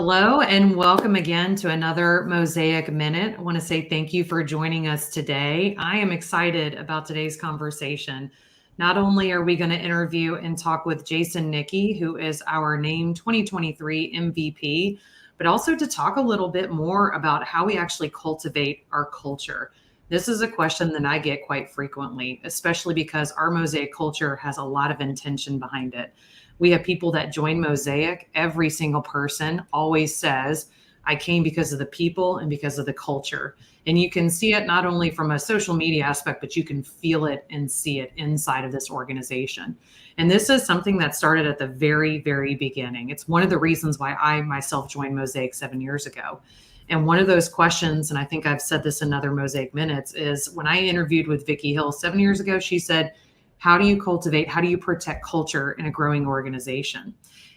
Hello and welcome again to another Mosaic Minute. I want to say thank you for joining us today. I am excited about today's conversation. Not only are we going to interview and talk with Jason Nickey, who is our named 2023 MVP, but also to talk a little bit more about how we actually cultivate our culture. This is a question that I get quite frequently, especially because our Mosaic culture has a lot of intention behind it. We have people that join Mosaic. Every single person always says, I came because of the people and because of the culture. And you can see it not only from a social media aspect, but you can feel it and see it inside of this organization. And this is something that started at the very, very beginning. It's one of the reasons why I myself joined Mosaic 7 years ago. And one of those questions, and I think I've said this in other Mosaic Minutes, is when I interviewed with Vicki Hill 7 years ago, she said, how do you cultivate, how do you protect culture in a growing organization?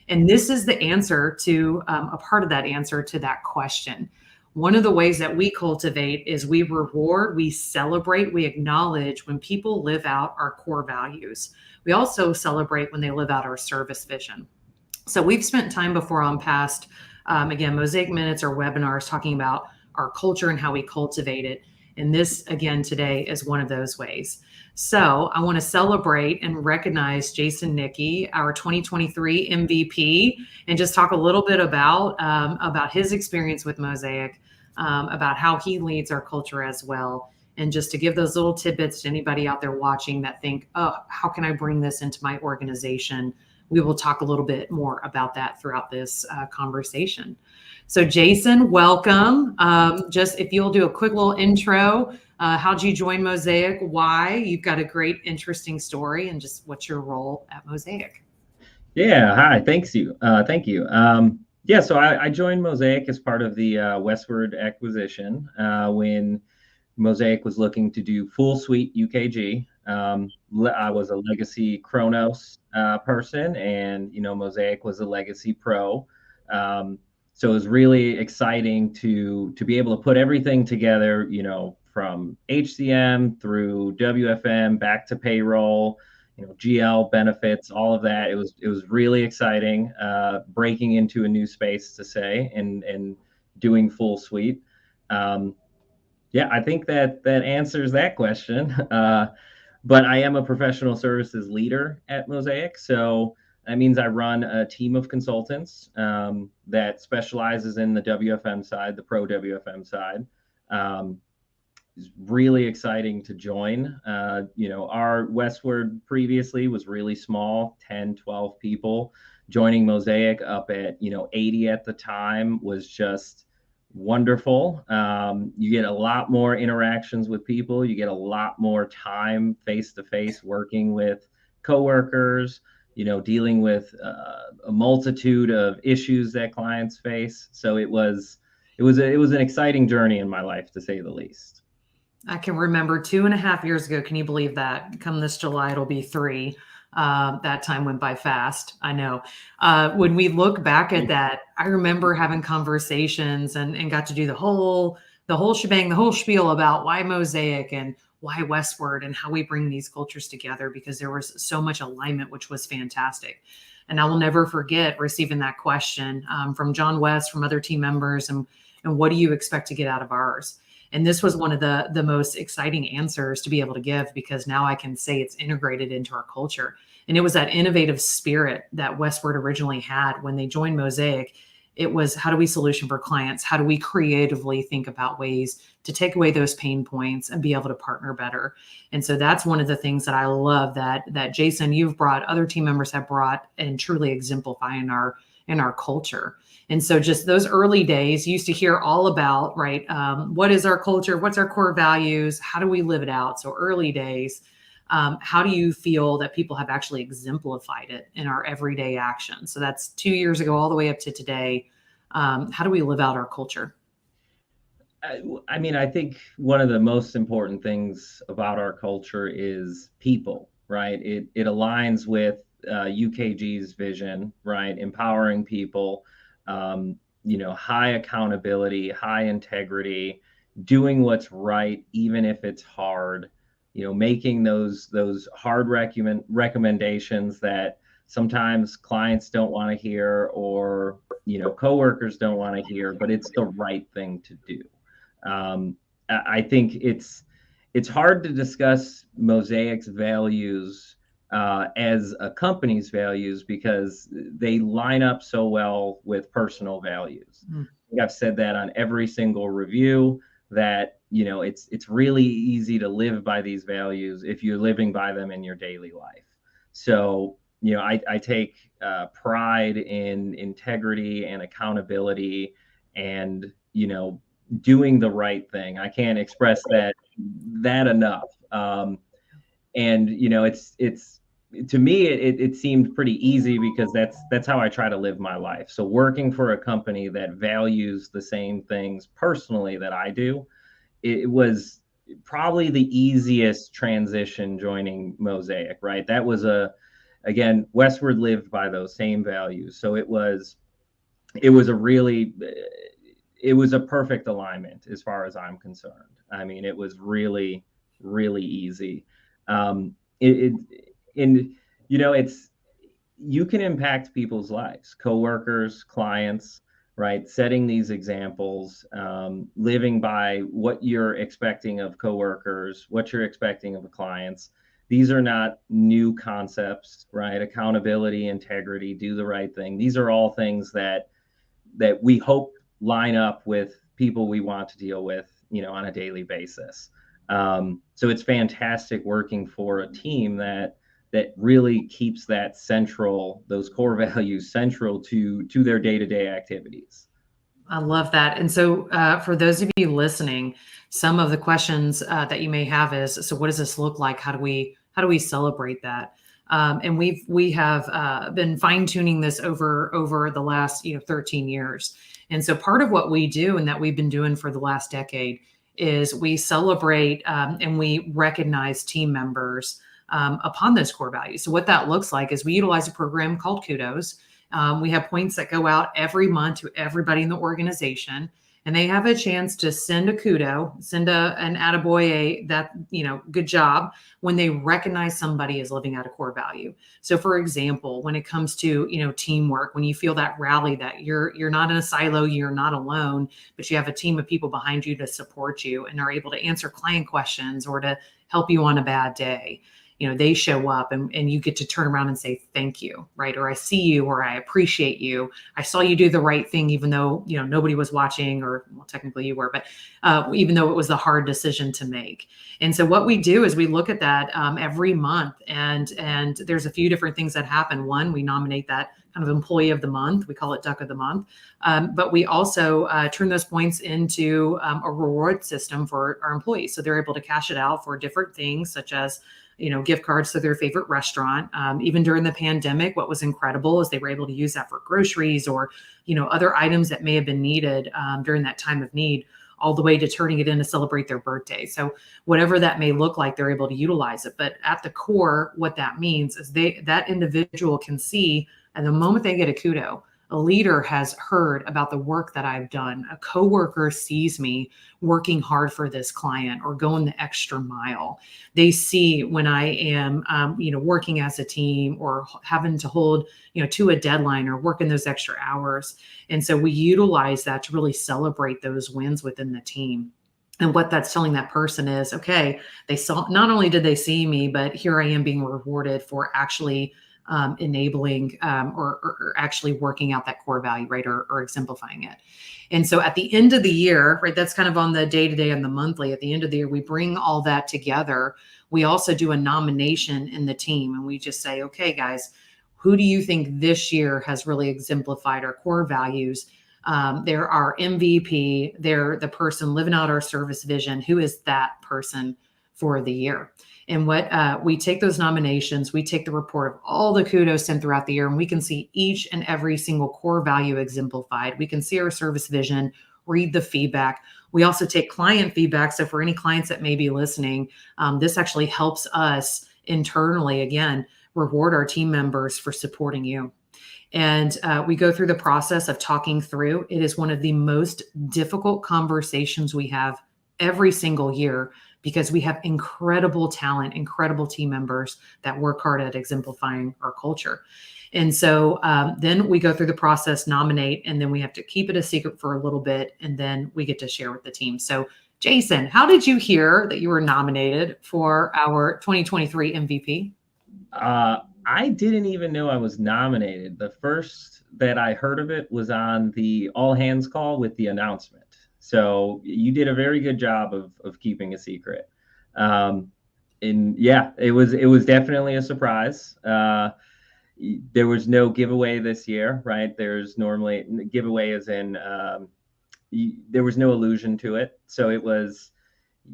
And this is the answer to a part of that answer to that question. One of the ways that we cultivate is we reward, we celebrate, we acknowledge when people live out our core values. We also celebrate when they live out our service vision. So we've spent time before on past, again, Mosaic Minutes or webinars talking about our culture and how we cultivate it. And this, again, today is one of those ways. So I want to celebrate and recognize Jason Nickey, our 2023 MVP, and just talk a little bit about his experience with Mosaic, about how he leads our culture as well. And just to give those little tidbits to anybody out there watching that think, oh, how can I bring this into my organization? We will talk a little bit more about that throughout this conversation. So Jason, welcome. Just if you'll do a quick little intro, how'd you join Mosaic? Why? You've got a great, interesting story, and just what's your role at Mosaic? Yeah, hi, thank you. So I joined Mosaic as part of the Westward acquisition when Mosaic was looking to do full suite UKG. I was a legacy Kronos person, and Mosaic was a legacy pro. So it was really exciting to be able to put everything together, from HCM through WFM back to payroll, GL benefits, all of that. It was really exciting, breaking into a new space to say and doing full suite. I think that answers that question. But I am a professional services leader at Mosaic. So that means I run a team of consultants that specializes in the WFM side, the pro WFM side. It's really exciting to join. Our Westward previously was really small, 10, 12 people. Joining Mosaic up at, 80 at the time was just wonderful. You get a lot more interactions with people. You get a lot more time face-to-face working with coworkers, dealing with a multitude of issues that clients face. So it was an exciting journey in my life, to say the least. I can remember 2.5 years ago. Can you believe that? Come this July, it'll be 3. That time went by fast. I know. When we look back at that, I remember having conversations and got to do the whole shebang, the whole spiel about why Mosaic and why Westward and how we bring these cultures together, because there was so much alignment, which was fantastic. And I will never forget receiving that question from John West, from other team members, and what do you expect to get out of ours? And this was one of the most exciting answers to be able to give, because now I can say it's integrated into our culture. And it was that innovative spirit that Westward originally had when they joined Mosaic. It was, how do we solution for clients? How do we creatively think about ways to take away those pain points and be able to partner better? And so that's one of the things that I love that Jason, you've brought, other team members have brought, and truly exemplify in our culture. And so just those early days, you used to hear all about, right? What is our culture? What's our core values? How do we live it out? So early days, how do you feel that people have actually exemplified it in our everyday action? So that's 2 years ago, all the way up to today. How do we live out our culture? I think one of the most important things about our culture is people, right? It aligns with UKG's vision, right? Empowering people, high accountability, high integrity, doing what's right, even if it's hard, making those hard recommendations that sometimes clients don't want to hear, or, coworkers don't want to hear, but it's the right thing to do. I think it's hard to discuss Mosaic's values as a company's values because they line up so well with personal values. I've said that on every single review, that it's really easy to live by these values if you're living by them in your daily life. So I take pride in integrity and accountability, and doing the right thing. I can't express that enough. And it's to me, it seemed pretty easy because that's how I try to live my life. So working for a company that values the same things personally that I do, it was probably the easiest transition joining Mosaic, right? That was again, Westward lived by those same values. So it was a perfect alignment as far as I'm concerned. I mean, it was really, really easy. You can impact people's lives, coworkers, clients, right? Setting these examples, living by what you're expecting of coworkers, what you're expecting of the clients. These are not new concepts, right? Accountability, integrity, do the right thing. These are all things that we hope line up with people we want to deal with, on a daily basis. So it's fantastic working for a team that really keeps those core values central to their day-to-day activities. I love that. And so, for those of you listening, some of the questions that you may have is, so what does this look like? How do we celebrate that? And we have been fine tuning this over the last 13 years. And so part of what we do, and that we've been doing for the last decade, is we celebrate and we recognize team members upon those core values. So what that looks like is we utilize a program called Kudos. We have points that go out every month to everybody in the organization, and they have a chance to send a kudo, send an attaboy, good job, when they recognize somebody is living out a core value. So for example, when it comes to, teamwork, when you feel that rally, that you're not in a silo, you're not alone, but you have a team of people behind you to support you and are able to answer client questions or to help you on a bad day. They show up and you get to turn around and say, thank you, right? Or I see you, or I appreciate you. I saw you do the right thing, even though, nobody was watching, or well, technically you were, but even though it was the hard decision to make. And so what we do is we look at that every month, and there's a few different things that happen. One, we nominate that kind of employee of the month. We call it Duck of the Month. But we also turn those points into a reward system for our employees. So they're able to cash it out for different things, such as gift cards to their favorite restaurant. Even during the pandemic, what was incredible is they were able to use that for groceries or, other items that may have been needed during that time of need, all the way to turning it in to celebrate their birthday. So whatever that may look like, they're able to utilize it. But at the core, what that means is that individual can see, and the moment they get a kudo, a leader has heard about the work that I've done. A coworker sees me working hard for this client or going the extra mile. They see when I am, working as a team or having to hold, to a deadline or working those extra hours. And so we utilize that to really celebrate those wins within the team. And what that's telling that person is, okay, not only did they see me, but here I am being rewarded for actually enabling or actually working out that core value, right? Or exemplifying it. And so at the end of the year, right, that's kind of on the day-to-day and the monthly. At the end of the year, we bring all that together. We also do a nomination in the team, and we just say, okay, guys, who do you think this year has really exemplified our core values? They're our MVP. They're the person living out our service vision. Who is that person for the year? And what we take those nominations, we take the report of all the kudos sent throughout the year, and we can see each and every single core value exemplified. We can see our service vision, read the feedback. We also take client feedback. So for any clients that may be listening, this actually helps us internally, again, reward our team members for supporting you. And we go through the process of talking through. It is one of the most difficult conversations we have every single year, because we have incredible talent, incredible team members that work hard at exemplifying our culture. And so then we go through the process, nominate, and then we have to keep it a secret for a little bit, and then we get to share with the team. So Jason, how did you hear that you were nominated for our 2023 MVP? I didn't even know I was nominated. The first that I heard of it was on the all hands call with the announcement. So you did a very good job of keeping a secret. And yeah, it was definitely a surprise. There was no giveaway this year, right? There's normally giveaway as in there was no allusion to it. So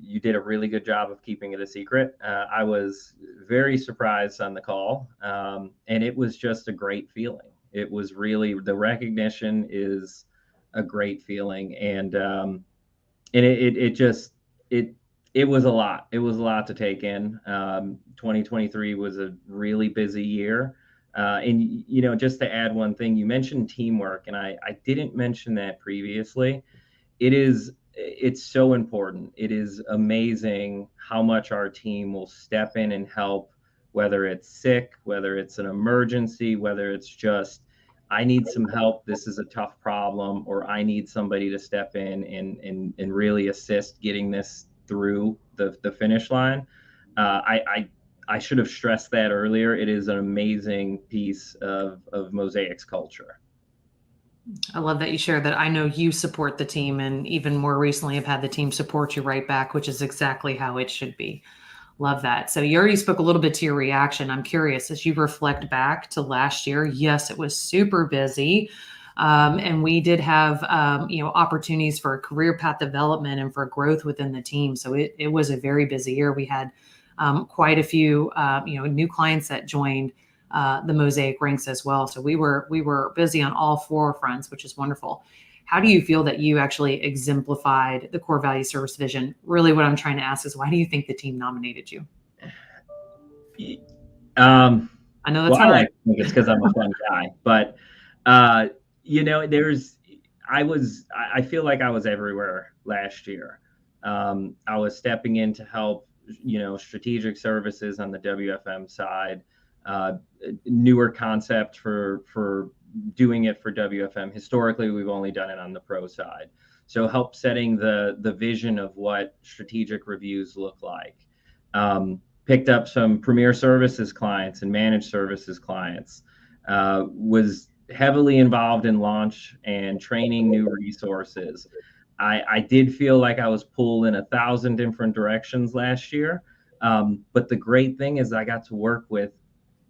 you did a really good job of keeping it a secret. I was very surprised on the call, and it was just a great feeling. It was really, the recognition is a great feeling, and it was a lot. It was a lot to take in. 2023 was a really busy year. And just to add one thing, you mentioned teamwork, and I didn't mention that previously. It's so important. It is amazing how much our team will step in and help, whether it's sick, whether it's an emergency, whether it's just, I need some help, this is a tough problem, or I need somebody to step in and really assist getting this through the finish line. I should have stressed that earlier. It is an amazing piece of Mosaic's culture. I love that you shared that. I know you support the team, and even more recently have had the team support you right back, which is exactly how it should be. Love that. So you already spoke a little bit to your reaction. I'm curious, as you reflect back to last year, yes, it was super busy. And we did have, opportunities for career path development and for growth within the team. So it was a very busy year. We had quite a few, new clients that joined the Mosaic ranks as well. So we were busy on all four fronts, which is wonderful. How do you feel that you actually exemplified the core value service vision? Really, what I'm trying to ask is, why do you think the team nominated you? I know that's hard. I think it's because I'm a fun guy, but I feel like I was everywhere last year. I was stepping in to help, strategic services on the WFM side, newer concept for doing it for WFM. Historically, we've only done it on the pro side. So help setting the vision of what strategic reviews look like. Picked up some premier services clients and managed services clients. Was heavily involved in launch and training new resources. I did feel like I was pulled in 1,000 different directions last year. But the great thing is I got to work with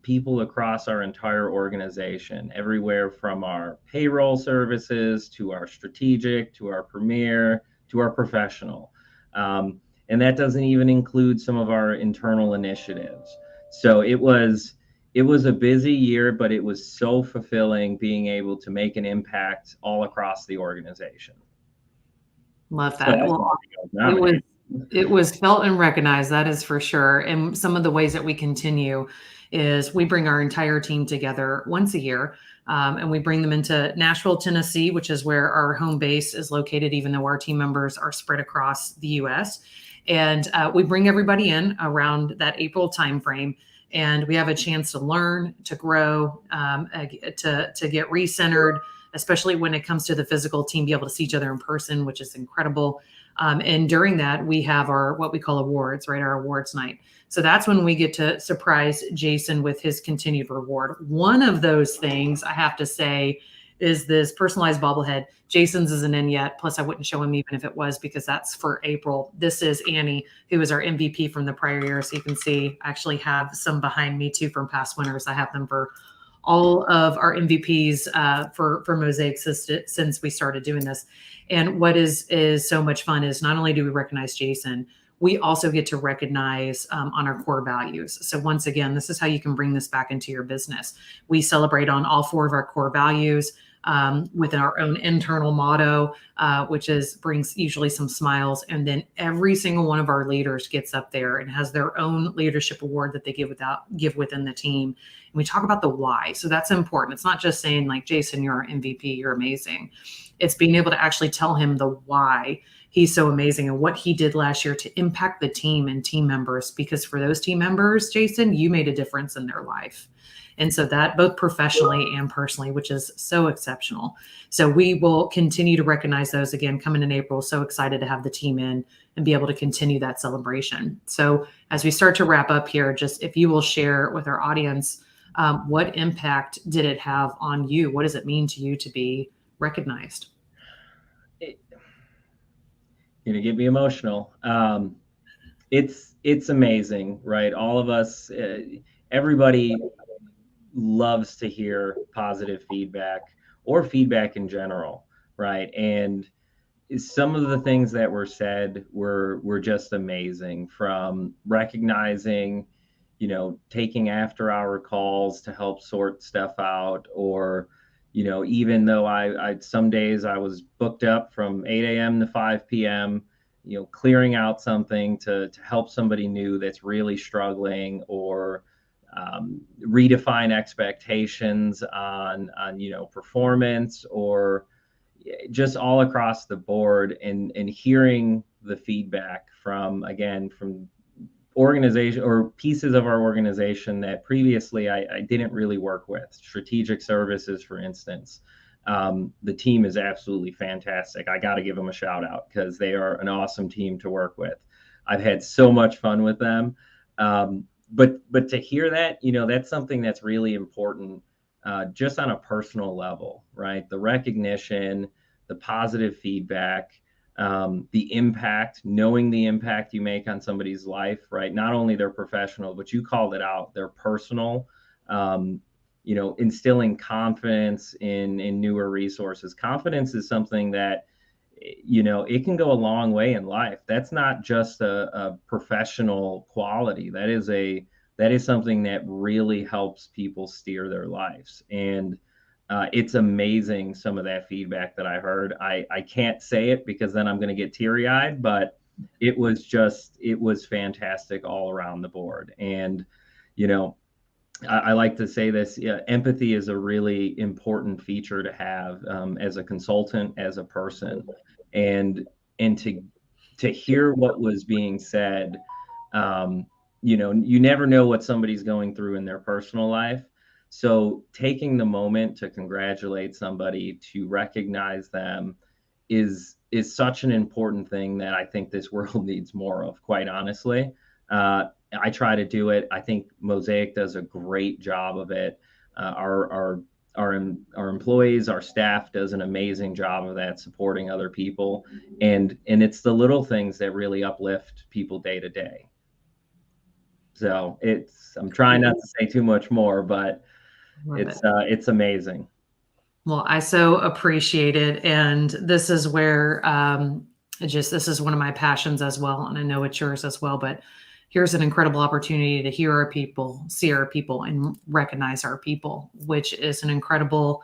people across our entire organization, everywhere from our payroll services to our strategic, to our premier, to our professional. And that doesn't even include some of our internal initiatives. So it was a busy year, but it was so fulfilling being able to make an impact all across the organization. Love that. So it was felt and recognized, that is for sure. And some of the ways that we continue is we bring our entire team together once a year, and we bring them into Nashville, Tennessee, which is where our home base is located, even though our team members are spread across the U.S. And we bring everybody in around that April timeframe, and we have a chance to learn, to grow, to get recentered, especially when it comes to the physical team, be able to see each other in person, which is incredible. And during that, we have our what we call awards, right? Our awards night. So that's when we get to surprise Jason with his continued reward. One of those things, I have to say, is this personalized bobblehead. Jason's isn't in yet. Plus, I wouldn't show him even if it was, because that's for April. This is Annie, who was our MVP from the prior year. So you can see I actually have some behind me too from past winners. I have them for all of our MVPs for Mosaic since we started doing this. And what is so much fun is not only do we recognize Jason, we also get to recognize on our core values. So once again, this is how you can bring this back into your business. We celebrate on all four of our core values within our own internal motto, which brings usually some smiles. And then every single one of our leaders gets up there and has their own leadership award that they give within the team. And we talk about the why. So that's important. It's not just saying like, Jason, you're our MVP, you're amazing. It's being able to actually tell him the why he's so amazing and what he did last year to impact the team and team members, because for those team members, Jason, you made a difference in their life. And so that both professionally and personally, which is so exceptional. So we will continue to recognize those again coming in April. So excited to have the team in and be able to continue that celebration. So as we start to wrap up here, just if you will share with our audience, what impact did it have on you? What does it mean to you to be recognized? You know, get me emotional. It's amazing, right? All of us, everybody loves to hear positive feedback or feedback in general, right? And some of the things that were said were just amazing, from recognizing, you know, taking after hour calls to help sort stuff out, or, you know, even though I some days I was booked up from 8 a.m. to 5 p.m., you know, clearing out something to help somebody new that's really struggling, or redefine expectations on you know, performance, or just all across the board, and hearing the feedback from, again, from organization or pieces of our organization that previously I didn't really work with. Strategic services, for instance. The team is absolutely fantastic. I got to give them a shout out because they are an awesome team to work with. I've had so much fun with them. But to hear that, you know, that's something that's really important, just on a personal level, right? The recognition, the positive feedback, the impact, knowing the impact you make on somebody's life, right? Not only their professional, but you called it out, their personal, you know, instilling confidence in newer resources. Confidence is something that, you know, it can go a long way in life. That's not just a professional quality. That is something that really helps people steer their lives. And it's amazing, some of that feedback that I heard. I can't say it because then I'm going to get teary-eyed, but it was fantastic all around the board. And, you know, I like to say this, yeah, empathy is a really important feature to have, as a consultant, as a person, and to hear what was being said. You know, you never know what somebody's going through in their personal life. So taking the moment to congratulate somebody, to recognize them, is such an important thing that I think this world needs more of, quite honestly. I try to do it. I think Mosaic does a great job of it. Our employees, our staff does an amazing job of that, supporting other people, and it's the little things that really uplift people day to day. So I'm trying not to say too much more, but it's amazing. Well, I so appreciate it. And this is where this is one of my passions as well. And I know it's yours as well, but here's an incredible opportunity to hear our people, see our people, and recognize our people, which is an incredible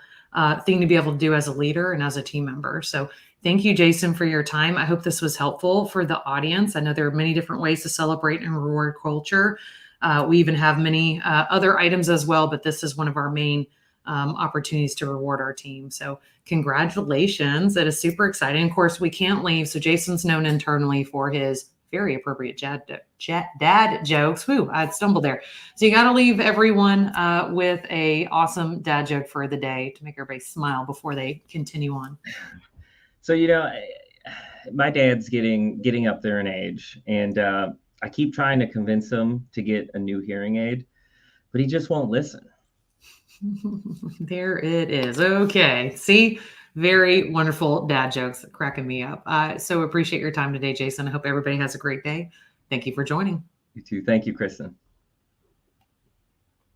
thing to be able to do as a leader and as a team member. So thank you, Jason, for your time. I hope this was helpful for the audience. I know there are many different ways to celebrate and reward culture. We even have many other items as well, but this is one of our main opportunities to reward our team. So congratulations. That is super exciting. Of course, we can't leave. So Jason's known internally for his very appropriate dad jokes. Whew, I stumbled there. So you got to leave everyone with a awesome dad joke for the day to make everybody smile before they continue on. So, you know, my dad's getting up there in age, and I keep trying to convince him to get a new hearing aid, but he just won't listen. There it is. Okay. See, very wonderful dad jokes, cracking me up. So appreciate your time today, Jason. I hope everybody has a great day. Thank you for joining. You too. Thank you, Krystyn.